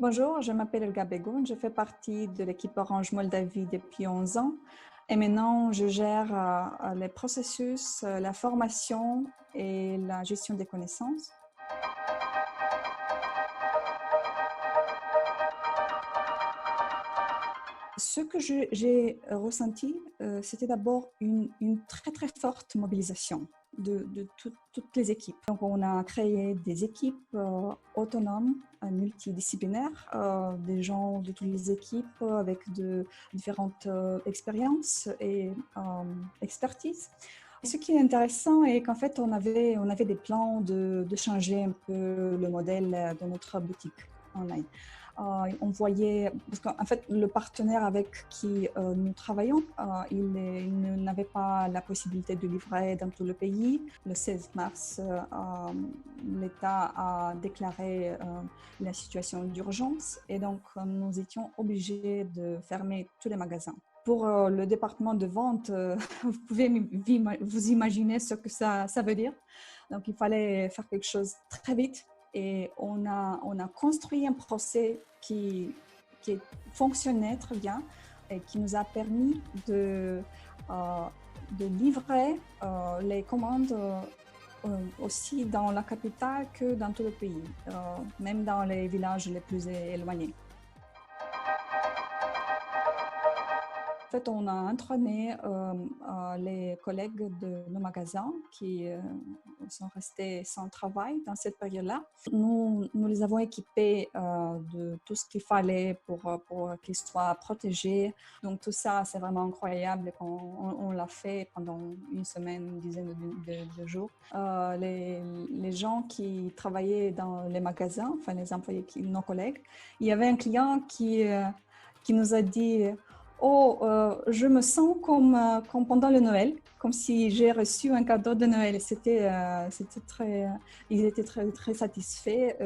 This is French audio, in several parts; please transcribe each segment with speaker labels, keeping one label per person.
Speaker 1: Bonjour, je m'appelle Elga Begoun, je fais partie de l'équipe Orange Moldavie depuis 11 ans et maintenant je gère les processus, la formation et la gestion des connaissances. Ce que j'ai ressenti, c'était d'abord une très très forte mobilisation de toutes les équipes. Donc on a créé des équipes autonomes, multidisciplinaires, des gens de toutes les équipes avec de différentes expériences et expertises. Ce qui est intéressant est qu'en fait on avait des plans de changer un peu le modèle de notre boutique online. On voyait, parce qu'en fait, le partenaire avec qui nous travaillons, il n'avait pas la possibilité de livrer dans tout le pays. Le 16 mars, l'État a déclaré la situation d'urgence et donc nous étions obligés de fermer tous les magasins. Pour le département de vente, vous pouvez vous imaginer ce que ça veut dire. Donc, il fallait faire quelque chose très vite. Et on a construit un procès qui fonctionnait très bien et qui nous a permis de livrer les commandes aussi dans la capitale que dans tout le pays, même dans les villages les plus éloignés. En fait, on a entraîné les collègues de nos magasins qui sont restés sans travail dans cette période-là. Nous les avons équipés de tout ce qu'il fallait pour qu'ils soient protégés. Donc tout ça, c'est vraiment incroyable. On l'a fait pendant une semaine, une dizaine de jours. Les gens qui travaillaient dans les magasins, enfin les employés, nos collègues, il y avait un client qui nous a dit: oh, je me sens comme pendant le Noël, comme si j'ai reçu un cadeau de Noël. C'était très, ils étaient très, très satisfaits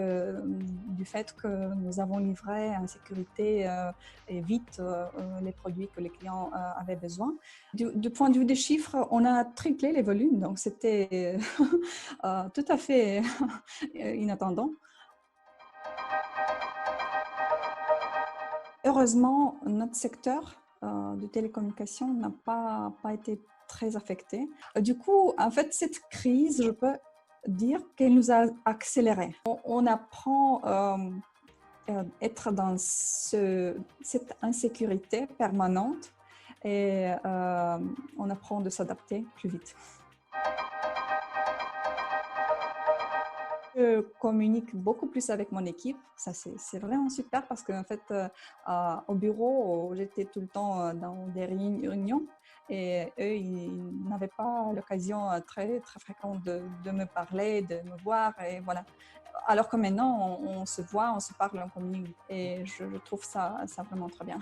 Speaker 1: du fait que nous avons livré en sécurité et vite les produits que les clients avaient besoin. Du point de vue des chiffres, on a triplé les volumes, donc c'était tout à fait inattendant. Heureusement, notre secteur de télécommunications n'a pas été très affecté. Du coup, en fait, cette crise, je peux dire qu'elle nous a accéléré. On apprend être dans cette insécurité permanente et on apprend de s'adapter plus vite. Je communique beaucoup plus avec mon équipe. Ça, c'est vraiment super parce qu'en fait, au bureau, j'étais tout le temps dans des réunions et eux, ils n'avaient pas l'occasion très, très fréquente de me parler, de me voir et voilà. Alors que maintenant, on se voit, on se parle, on communique et je trouve ça vraiment très bien.